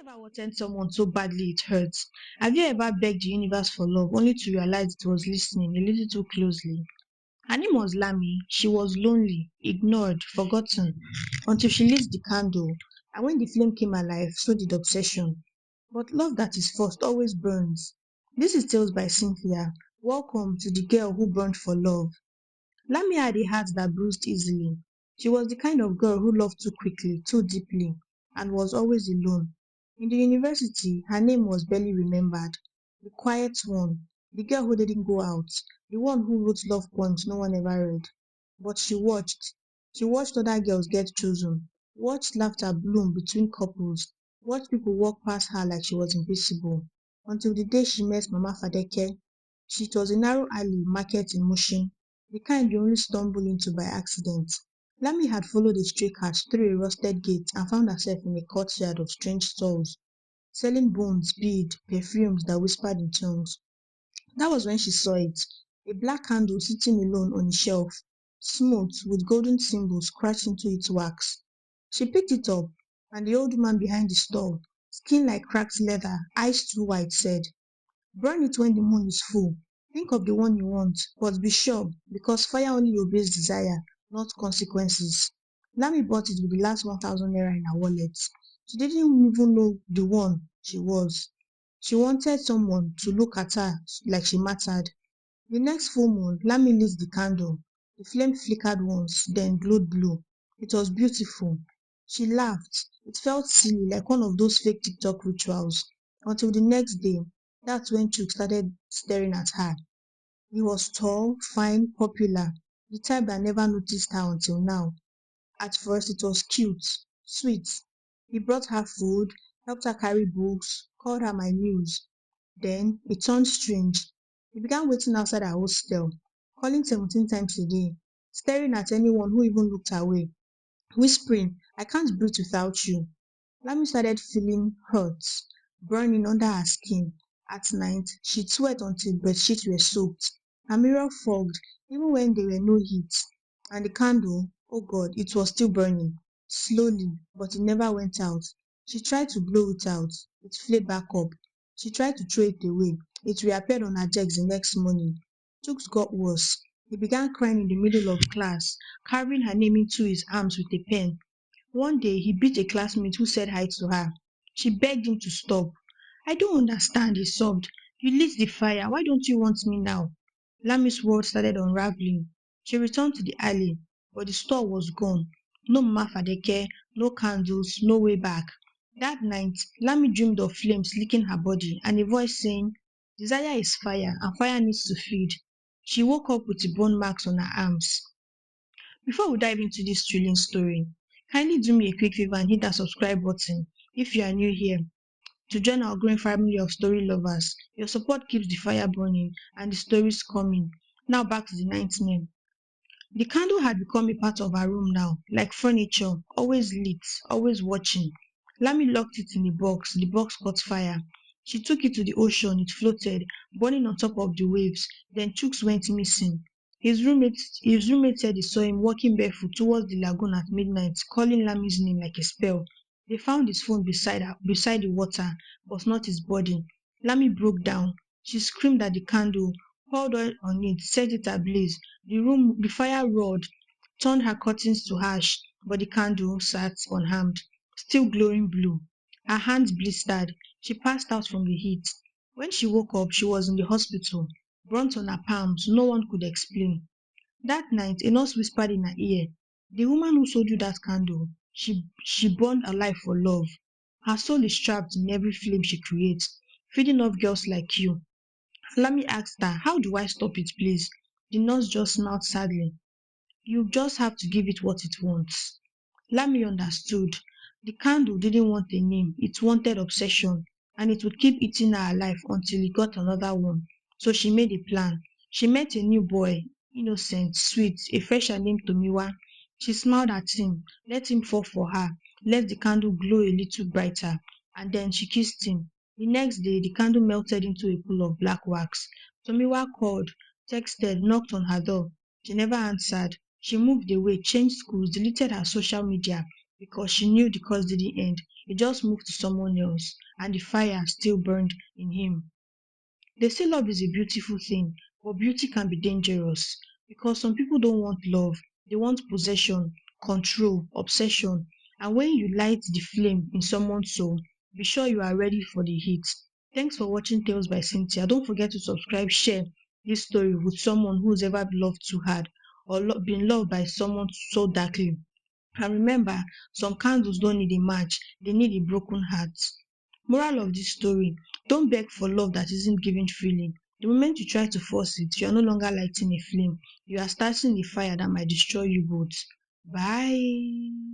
Ever wanted someone so badly it hurts? Have you ever begged the universe for love only to realize it was listening a little too closely? Her name was Lami. She was lonely, ignored, forgotten, until she lit the candle. And when the flame came alive, so did obsession. But love that is forced always burns. This is Tales by Cynthia. Welcome to the girl who burned for love. Lami had a heart that bruised easily. She was the kind of girl who loved too quickly, too deeply, and was always alone. In the university, her name was barely remembered. The quiet one, the girl who didn't go out, the one who wrote love poems no one ever read. But she watched. She watched other girls get chosen, watched laughter bloom between couples, watched people walk past her like she was invisible. Until the day she met Mama Fadeke. It was a narrow alley market in Mushin, the kind you only stumble into by accident. Lami had followed a stray cat through a rusted gate and found herself in a courtyard of strange stalls, selling bones, beads, perfumes that whispered in tongues. That was when she saw it, a black candle sitting alone on a shelf, smooth, with golden symbols scratched into its wax. She picked it up, and the old man behind the stall, skin like cracked leather, eyes too wide, said, "Burn it when the moon is full. Think of the one you want, but be sure, because fire only obeys desire, not consequences." Lami bought it with the last 1,000 naira in her wallet. She didn't even know the one she was. She wanted someone to look at her like she mattered. The next full moon, Lami lit the candle. The flame flickered once, then glowed blue. It was beautiful. She laughed. It felt silly, like one of those fake TikTok rituals. Until the next day, that's when Chuk started staring at her. He was tall, fine, popular, the type that never noticed her until now. At first, it was cute, sweet. He brought her food, helped her carry books, called her my muse. Then it turned strange. He began waiting outside her hostel, calling 17 times a day, staring at anyone who even looked her way, whispering, "I can't breathe without you." Lami started feeling hurt, burning under her skin. At night, she'd sweat until bedsheets were soaked. Her mirror fogged, even when there were no heat. And the candle, oh God, it was still burning. Slowly, but it never went out. She tried to blow it out. It flared back up. She tried to throw it away. It reappeared on her desk the next morning. Jokes got worse. He began crying in the middle of class, carving her name into his arms with a pen. One day he beat a classmate who said hi to her. She begged him to stop. "I don't understand," he sobbed. "You lit the fire. Why don't you want me now?" Lami's world started unraveling. She returned to the alley, but the store was gone. No Mama Fadeke, no candles, no way back. That night, Lami dreamed of flames licking her body and a voice saying, "Desire is fire and fire needs to feed." She woke up with the burn marks on her arms. Before we dive into this thrilling story, kindly do me a quick favor and hit that subscribe button if you are new here to join our growing family of story lovers. Your support keeps the fire burning and the stories coming. Now back to the ninth name. The candle had become a part of her room now, like furniture, always lit, always watching. Lami locked it in a box. The box caught fire. She took it to the ocean. It floated, burning on top of the waves. Then Chooks went missing. His roommate said he saw him walking barefoot towards the lagoon at midnight, calling Lami's name like a spell. They found his phone beside the water, but not his body. Lami broke down. She screamed at the candle, poured oil on it, set it ablaze. The fire roared, turned her curtains to ash, but the candle sat unharmed, still glowing blue. Her hands blistered. She passed out from the heat. When she woke up, she was in the hospital, burnt on her palms. No one could explain. That night, a nurse whispered in her ear, "The woman who sold you that candle, she burned alive for love. Her soul is trapped in every flame she creates, feeding off girls like you." Lami asked her, "How do I stop it, please?" The nurse just smiled sadly. "You just have to give it what it wants." Lami understood. The candle didn't want a name, it wanted obsession, and it would keep eating her alive until it got another one. So she made a plan. She met a new boy, innocent, sweet, a fresher named Tomiwa. She smiled at him, let him fall for her, let the candle glow a little brighter, and then she kissed him. The next day, the candle melted into a pool of black wax. Tomiwa called, texted, knocked on her door. She never answered. She moved away, changed schools, deleted her social media because she knew the cause didn't end. It just moved to someone else, and the fire still burned in him. They say love is a beautiful thing, but beauty can be dangerous because some people don't want love, they want possession, control, obsession. And when you light the flame in someone's soul, be sure you are ready for the heat. Thanks for watching Tales by Cynthia. Don't forget to subscribe, share this story with someone who's ever been loved too hard or been loved by someone so darkly. And remember, some candles don't need a match, they need a broken heart. Moral of this story: don't beg for love that isn't given freely. The moment you try to force it, you are no longer lighting a flame, you are starting a fire that might destroy you both. Bye.